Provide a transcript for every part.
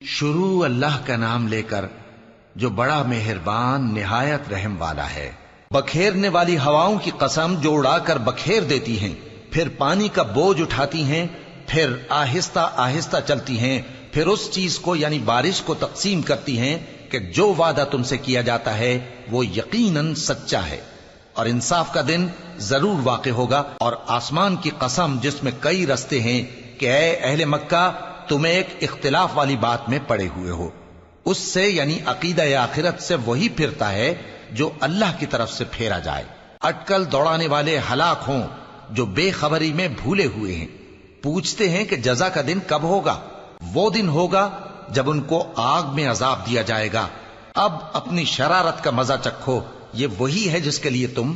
شروع اللہ کا نام لے کر جو بڑا مہربان نہایت رحم والا ہے۔ بکھیرنے والی ہواؤں کی قسم جو اڑا کر بکھیر دیتی ہیں، پھر پانی کا بوجھ اٹھاتی ہیں، پھر آہستہ آہستہ چلتی ہیں، پھر اس چیز کو یعنی بارش کو تقسیم کرتی ہیں کہ جو وعدہ تم سے کیا جاتا ہے وہ یقیناً سچا ہے، اور انصاف کا دن ضرور واقع ہوگا۔ اور آسمان کی قسم جس میں کئی رستے ہیں کہ اے اہل مکہ تم ایک اختلاف والی بات میں پڑے ہوئے ہو، اس سے یعنی عقیدہ آخرت سے وہی پھرتا ہے جو اللہ کی طرف سے پھیرا جائے۔ اٹکل دوڑانے والے ہلاک ہوں جو بے خبری میں بھولے ہوئے ہیں، پوچھتے ہیں کہ جزا کا دن کب ہوگا؟ وہ دن ہوگا جب ان کو آگ میں عذاب دیا جائے گا۔ اب اپنی شرارت کا مزہ چکھو، یہ وہی ہے جس کے لیے تم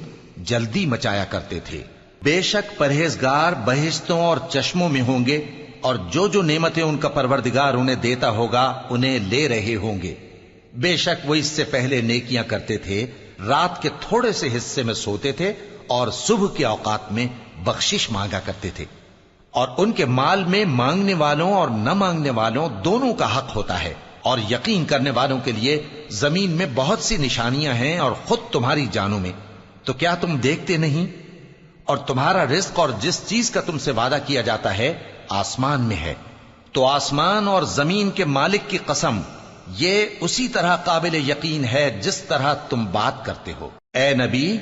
جلدی مچایا کرتے تھے۔ بے شک پرہیزگار بہشتوں اور چشموں میں ہوں گے، اور جو جو نعمتیں ان کا پروردگار انہیں دیتا ہوگا انہیں لے رہے ہوں گے۔ بے شک وہ اس سے پہلے نیکیاں کرتے تھے، رات کے تھوڑے سے حصے میں سوتے تھے اور صبح کے اوقات میں بخشش مانگا کرتے تھے، اور ان کے مال میں مانگنے والوں اور نہ مانگنے والوں دونوں کا حق ہوتا ہے۔ اور یقین کرنے والوں کے لیے زمین میں بہت سی نشانیاں ہیں اور خود تمہاری جانوں میں، تو کیا تم دیکھتے نہیں؟ اور تمہارا رزق اور جس چیز کا تم سے وعدہ کیا جاتا ہے آسمان میں ہے، تو آسمان اور زمین کے مالک کی قسم یہ اسی طرح قابل یقین ہے جس طرح تم بات کرتے ہو۔ اے نبی،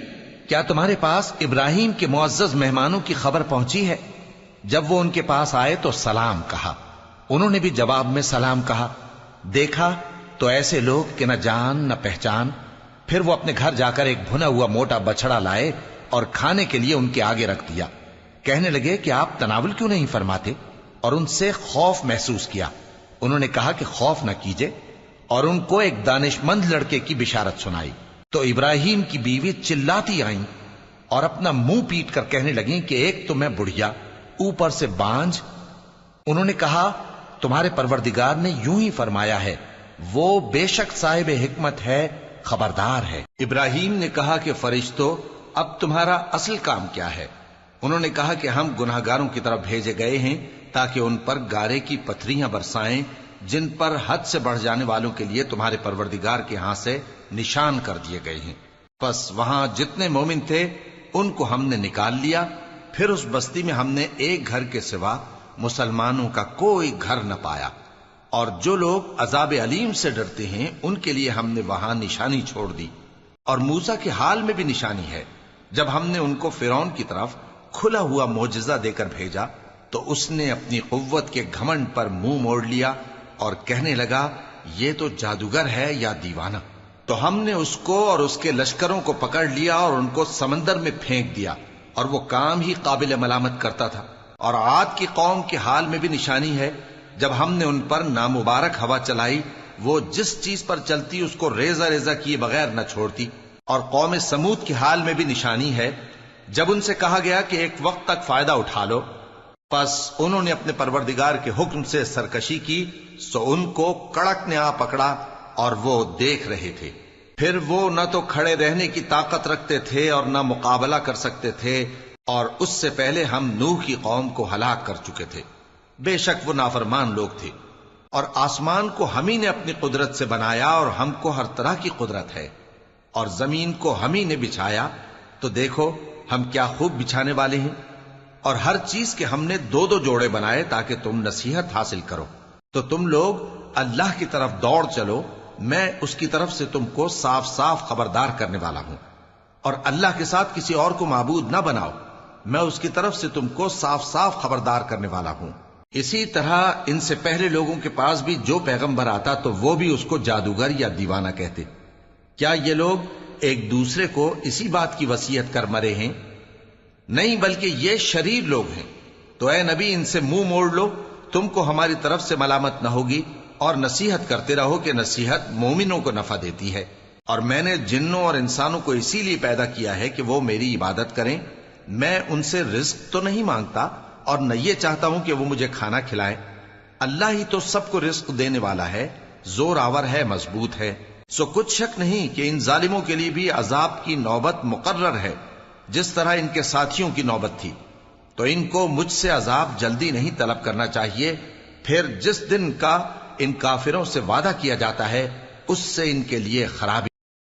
کیا تمہارے پاس ابراہیم کے معزز مہمانوں کی خبر پہنچی ہے؟ جب وہ ان کے پاس آئے تو سلام کہا، انہوں نے بھی جواب میں سلام کہا۔ دیکھا تو ایسے لوگ کہ نہ جان نہ پہچان۔ پھر وہ اپنے گھر جا کر ایک بھنا ہوا موٹا بچڑا لائے اور کھانے کے لیے ان کے آگے رکھ دیا۔ کہنے لگے کہ آپ تناول کیوں نہیں فرماتے؟ اور ان سے خوف محسوس کیا۔ انہوں نے کہا کہ خوف نہ کیجے، اور ان کو ایک دانش مند لڑکے کی بشارت سنائی۔ تو ابراہیم کی بیوی چلاتی آئیں اور اپنا منہ پیٹ کر کہنے لگیں کہ ایک تو میں بڑھیا، اوپر سے بانجھ۔ انہوں نے کہا تمہارے پروردگار نے یوں ہی فرمایا ہے، وہ بے شک صاحب حکمت ہے، خبردار ہے۔ ابراہیم نے کہا کہ فرشتوں، اب تمہارا اصل کام کیا ہے؟ انہوں نے کہا کہ ہم گناہگاروں کی طرف بھیجے گئے ہیں تاکہ ان پر گارے کی پتھریاں برسائیں جن پر حد سے بڑھ جانے والوں کے لیے تمہارے پروردگار کے ہاں سے نشان کر دیے گئے ہیں۔ پس وہاں جتنے مومن تھے ان کو ہم نے نکال لیا، پھر اس بستی میں ہم نے ایک گھر کے سوا مسلمانوں کا کوئی گھر نہ پایا، اور جو لوگ عذاب علیم سے ڈرتے ہیں ان کے لیے ہم نے وہاں نشانی چھوڑ دی۔ اور موسیٰ کے حال میں بھی نشانی ہے، جب ہم نے ان کو فرعون کی طرف کھلا ہوا معجزہ دے کر بھیجا تو اس نے اپنی قوت کے گھمنڈ پر منہ موڑ لیا اور کہنے لگا یہ تو جادوگر ہے یا دیوانہ۔ تو ہم نے اس کو اور اس کے لشکروں کو پکڑ لیا اور ان کو سمندر میں پھینک دیا، اور وہ کام ہی قابل ملامت کرتا تھا۔ اور عاد کی قوم کے حال میں بھی نشانی ہے، جب ہم نے ان پر نامبارک ہوا چلائی، وہ جس چیز پر چلتی اس کو ریزہ ریزہ کیے بغیر نہ چھوڑتی۔ اور قوم سمود کے حال میں بھی نشانی ہے، جب ان سے کہا گیا کہ ایک وقت تک فائدہ اٹھا لو، پس انہوں نے اپنے پروردگار کے حکم سے سرکشی کی، سو ان کو کڑک نے آ پکڑا اور وہ دیکھ رہے تھے۔ پھر وہ نہ تو کھڑے رہنے کی طاقت رکھتے تھے اور نہ مقابلہ کر سکتے تھے، اور اس سے پہلے ہم نوح کی قوم کو ہلاک کر چکے تھے۔ بے شک وہ نافرمان لوگ تھے۔ اور آسمان کو ہم ہی نے اپنی قدرت سے بنایا، اور ہم کو ہر طرح کی قدرت ہے، اور زمین کو ہم ہی نے بچھایا، تو دیکھو ہم کیا خوب بچھانے والے ہیں۔ اور ہر چیز کے ہم نے دو دو جوڑے بنائے تاکہ تم نصیحت حاصل کرو۔ تو تم لوگ اللہ کی طرف دوڑ چلو، میں اس کی طرف سے تم کو صاف صاف خبردار کرنے والا ہوں۔ اور اللہ کے ساتھ کسی اور کو معبود نہ بناؤ، میں اس کی طرف سے تم کو صاف صاف خبردار کرنے والا ہوں۔ اسی طرح ان سے پہلے لوگوں کے پاس بھی جو پیغمبر آتا تو وہ بھی اس کو جادوگر یا دیوانہ کہتے۔ کیا یہ لوگ ایک دوسرے کو اسی بات کی وصیت کر مرے ہیں؟ نہیں، بلکہ یہ شریر لوگ ہیں۔ تو اے نبی ان سے منہ موڑ لو، تم کو ہماری طرف سے ملامت نہ ہوگی، اور نصیحت کرتے رہو کہ نصیحت مومنوں کو نفع دیتی ہے۔ اور میں نے جنوں اور انسانوں کو اسی لیے پیدا کیا ہے کہ وہ میری عبادت کریں۔ میں ان سے رزق تو نہیں مانگتا، اور نہ یہ چاہتا ہوں کہ وہ مجھے کھانا کھلائیں۔ اللہ ہی تو سب کو رزق دینے والا ہے، زور آور ہے، مضبوط ہے۔ سو کچھ شک نہیں کہ ان ظالموں کے لیے بھی عذاب کی نوبت مقرر ہے، جس طرح ان کے ساتھیوں کی نوبت تھی۔ تو ان کو مجھ سے عذاب جلدی نہیں طلب کرنا چاہیے، پھر جس دن کا ان کافروں سے وعدہ کیا جاتا ہے اس سے ان کے لیے خرابی